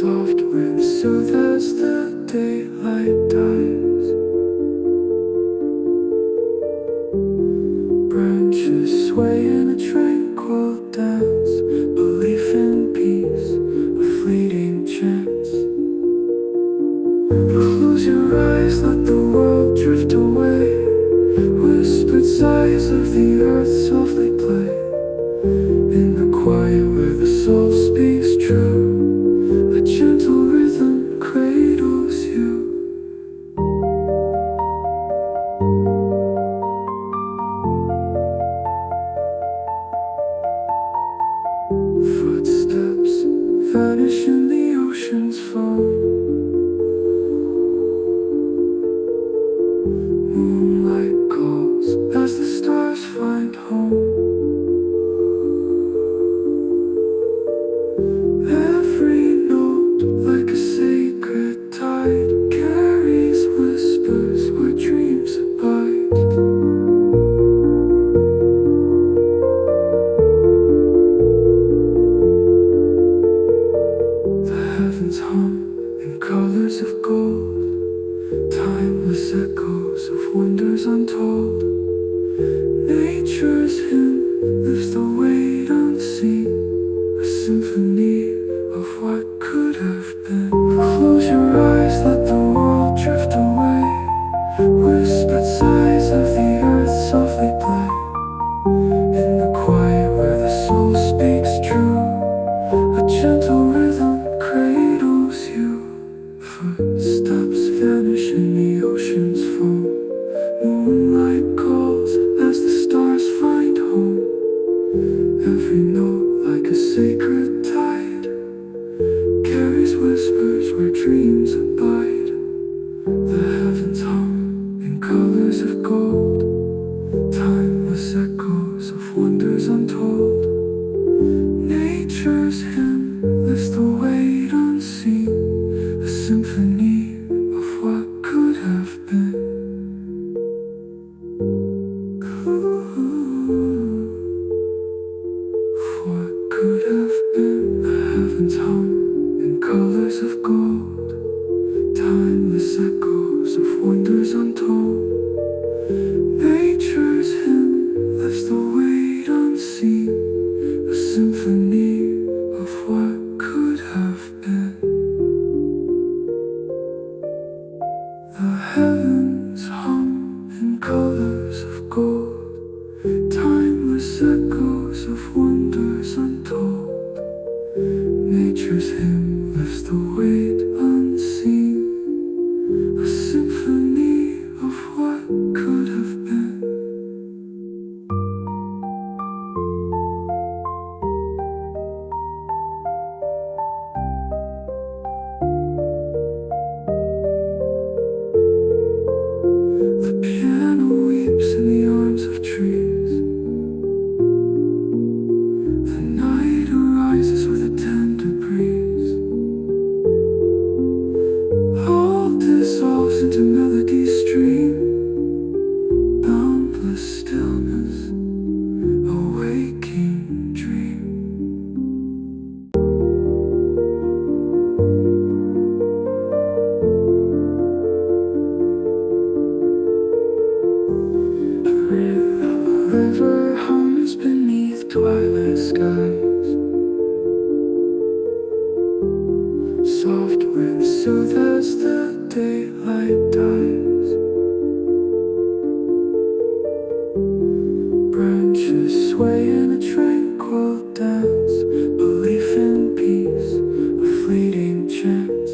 Soft winds soothe as the daylight dies. Branches sway in a tranquil dance. Belief in peace, a fleeting chance. Close your eyes, let the world drift away. Whispered sighs of the earth softly play. In the quiet where the soul speaks true, a gentle rhythm cradles you. Footsteps vanish in the ocean's foam. Moonlight calls as the stars find home. Every note, like a sacred tide, carries whispers where dreams abide. The heavens hum in colors of gold, timeless echoes of wonders untold. Nature's hymn lifts the weight unseen, a symphony of what could have been. Close your eyes, let the world drift away. Whispered sighs of the earth softly play. In the quiet where the soul speaks true, a gentle rhythm cradles you. Footsteps vanish in the ocean's foam. Moonlight calls as the stars find home. Every note, like a sacred tide, carries whispers where dreams abide. The heavens hum in colors of gold, timeless echoes of wonders untold. Nature's hymn lifts the weight unseen, a symphony of what could have been. What could have been. The heavens hum in colors of gold, timeless echoes of wonders untold. Nature's hymn lifts the weight unseen, a symphony of what could have been. The heavens hum in colors of gold, timeless echoes of wonders untold. Nature's hymn lifts the weight unseen, a symphony of what could have been. The piano weeps in the arms of trees. The night arises with a tender breeze. All dissolves into melody's stream. Boundless stillness, a waking dream. A river hums beneath twilight skies. Soft winds soothe as the daylight dies. Branches sway in a tranquil dance. Belief in peace, a fleeting chance.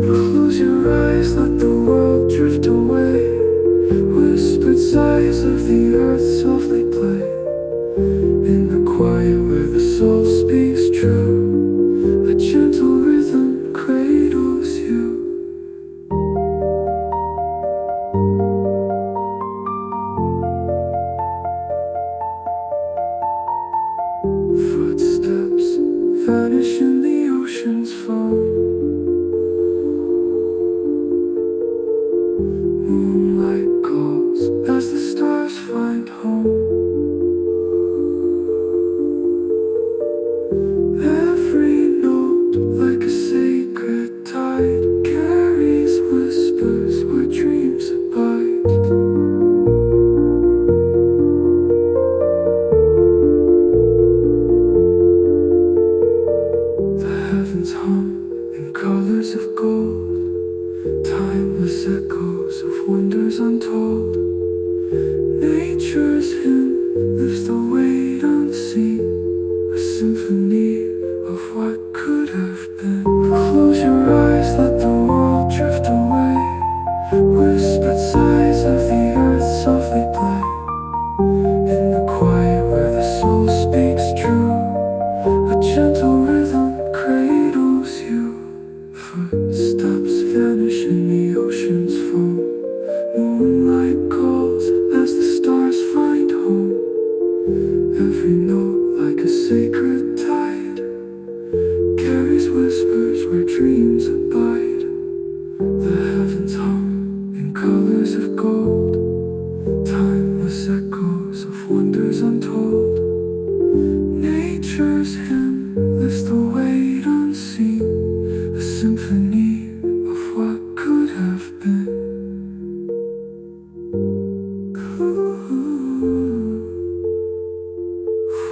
Close your eyes, let the world drift away. Whispered sighs of the earth softly play. In the quiet where the soul speaks true, a gentle rhythm symphony of what could have been. Close your eyes, let the world drift away. Whispered sighs of the earth softly play. In the quiet where the soul speaks true, a gentle rhythm cradles you. Footsteps vanish in the ocean's foam. Moonlight calls as the stars find home. Every note like a sacred tide carries whispers where dreams abide. The heavens hum in colors of gold, timeless echoes of wonders untold. Nature's hymn lifts the weight unseen, a symphony of what could have been.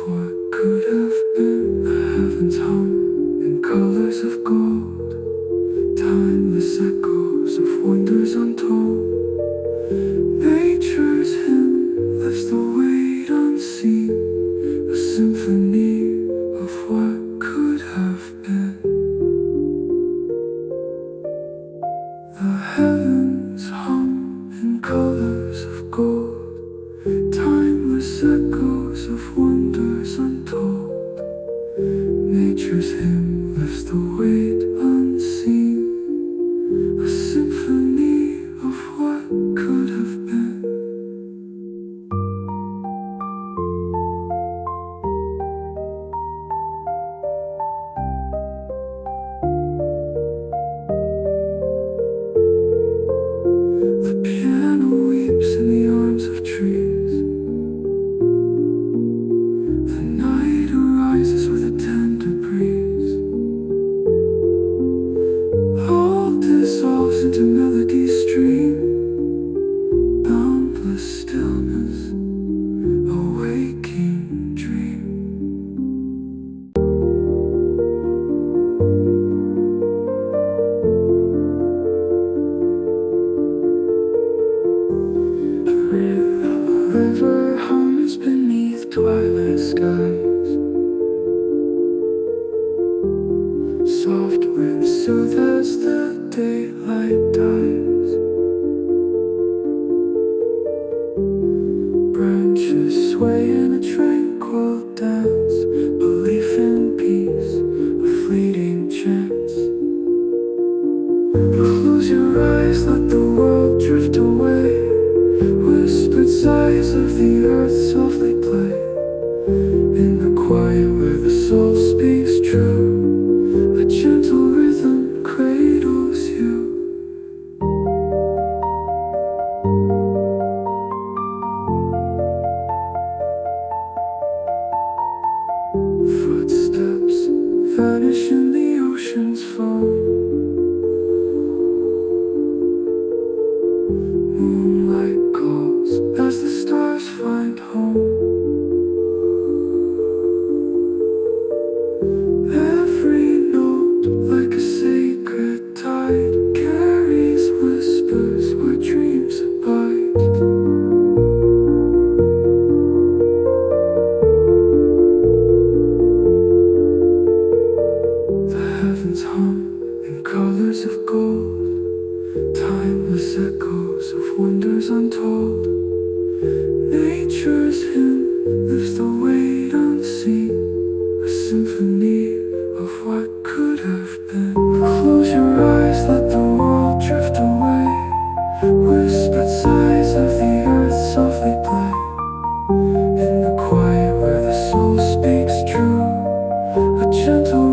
What could have been. The heavens hum in colors of gold, timeless echoes of wonders untold. Nature's hymn lifts the weight unseen, a symphony of what could have been. The heavens hum in colors of gold, timeless echoes of wonders untold. Nature's hymn lifts the weight unseen, a symphony of what could have been. The piano weeps in the arms of trees. The night arises with a tender breeze. All dissolves into melody's stream. Boundless stillness, a waking dream. A river hums beneath twilight skies. Soft winds soothe as the daylight dies. Branches sway in a tranquil dance. Belief in peace, a fleeting chance. Close your eyes, let the world drift away. Whispered sighs of the earth softly play. In the quiet where the soul speaks true, a gentle rhythm cradles you. Footsteps vanish in the ocean's foam. Moonlight calls as the stars find home. Every note like a sacred tide carries whispers where dreams abide. The heavens hum in colors of gold, timeless echoes of wonders untold. Nature's hymn lifts the weight unseen, a symphony of what could have been. Close your eyes, let the world drift away. Whispered sighs of the earth softly play. In the quiet where the soul speaks true, a gentle